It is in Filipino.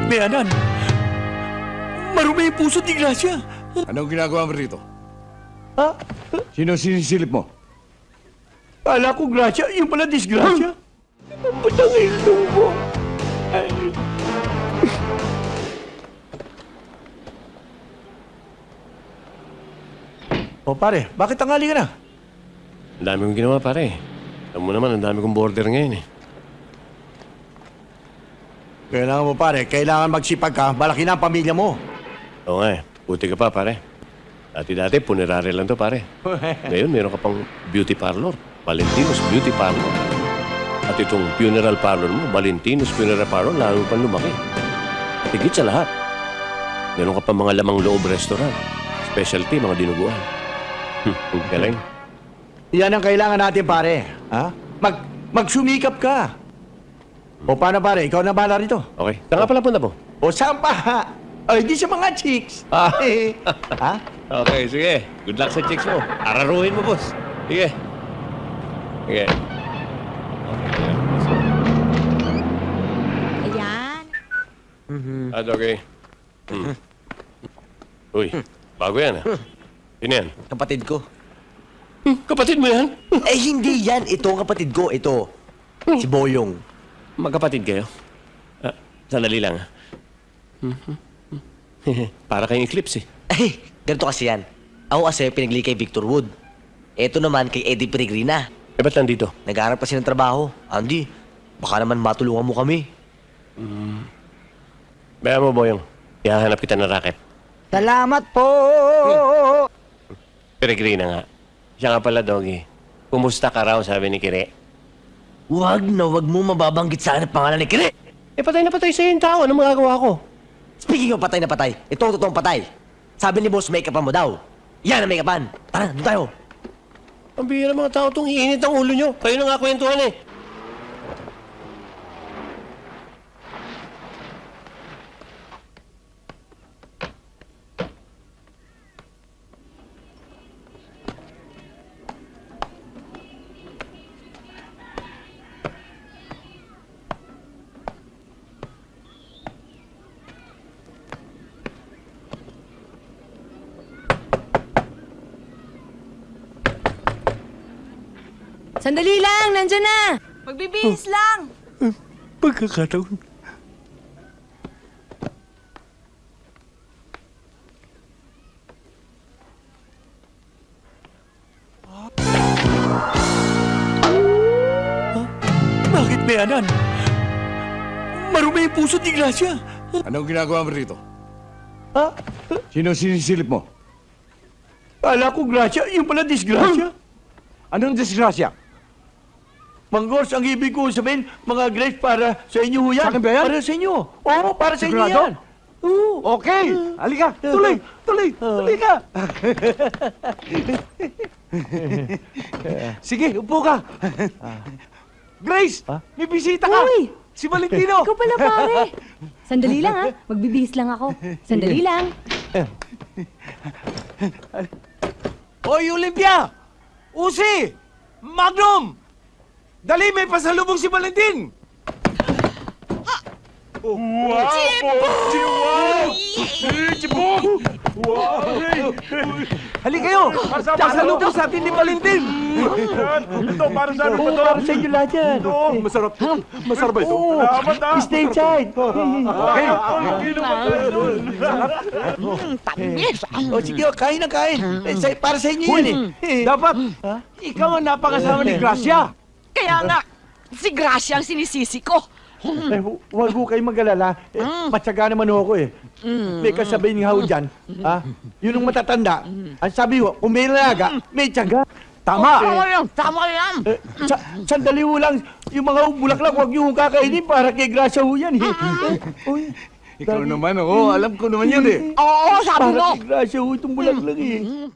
may anan? Marumi yung puso ni Gracia. Anong ginagawa mo rito? Ha? Sino sinisilip mo? Kala ko Gracia, yung pala disgrasya. Patang ilong mo. Ay. O pare, bakit tangali ka na? Ang dami kong ginawa, pare. Alam mo naman, ang dami kong border ngayon eh. Kailangan mo pare, kailangan magsipag ka, malaki na ang pamilya mo. Oo nga eh. Buti ka pa, pare. Dati-dati, punerary lang to, pare. Ngayon, meron ka pang beauty parlor. Valentino's Beauty Parlor. At itong funeral parlor mo, Valentino's Funeral Parlor, lalo pang lumaki. At higit sa lahat, meron ka pa mga lamang loob restaurant. Specialty, mga dinuguan. Ang galing. Yan ang kailangan natin pare. Ha? Magsumikap ka. O paano pare, ikaw na bahala rito. Okay. Saan ka pala punta po? O saan pa? O hindi sa mga chicks. Ah. Ha? Okay, sige. Good luck sa chicks mo. Araruhin mo, boss. Sige. Sige. Ayan. Okay. Uy, bago yan, ah. Sino yan? Kapatid ko. Kapatid mo yan? Eh, hindi yan. Ito ang kapatid ko. Ito. Si Boyong. Magkapatid kayo? Sandali lang, ah. Para kayong eclipse, eh. Eh, ganito kasi yan. Ako kasi pinagli kay Victor Wood. Ito naman kay Eddie Peregrina. Eh, ba't nandito? Naghahanap kasi ng trabaho. Andy, baka naman matulungan mo kami. Bayan mo, Boyong. Ihahanap kita ng racket. Salamat po! Peregrina nga. Siya nga pala, Doggy. Kumusta ka raw, sabi ni Kire. Huwag na huwag mo mababanggit sa akin ang pangalan ni Kire. Eh, patay na patay sa'yo yung tao. Anong magagawa ko? Speaking of patay na patay, ito ang totoong patay. Sabi ni boss, make-upan mo daw. Yan ang make-upan. Tara, doon tayo. Ang bihira mga tao itong iinit ang ulo nyo. Kayo na nga kwentuhan, eh. Sandali lang, nandyan na. Magbibihis lang. Pagkakataon. Bakit may anan? Marumi yung puso ni Gracia. Anong ginagawa mo rito? Ha? Sino sinisilip mo? Kala ko Gracia, yung pala disgrasya. Anong disgrasya? Manggors, ang ibig ko sabihin, mga grapes para sa inyo ho yan. Sa akin ba yan? Para sa inyo. Oo, para sa inyo Sigurado? yan. Oo. Okay, halika. Tuloy, tuloy, tuloy ka. Sige, upo ka. Grace, may bisita ka. Uy! Si Valentino. Ikaw pala, pare. Sandali lang, ha? Magbibihis lang ako. Sandali lang. Hoy, Olympia! Usi! Magnum! Dali, may pasalubong si Valentin! Wow! Wow! Chibog! Wow! Halika kayo! Pasalubong sa atin ni Valentin! Ito, para sa atin pa to! Para sa inyo lahat yan. Ito, masarap. Masarap ba ito? Oo. Salamat ah! Stay inside. Okay. Tamis! O sige, kain na kain. Para sa inyo yan eh. Dapat, ikaw ang napangasama ni Gracia. Kaya nga, si Gracia ang sinisisi ko. Huwag ho kayong mag-alala. Matyaga naman ho ako eh. May kasabihin nga ho dyan. Yun ang matatanda. Ang sabi ho, kung may lalaga, may tiyaga. Tama. Tama yan! Sandali ho lang. Yung mga bulaklak, huwag niyo ho kakainin para kay Gracia ho yan eh. Uy, Ikaw naman, oo. Alam ko naman yun eh. Oo, sabi mo! para kay Gracia ho itong bulaklak eh.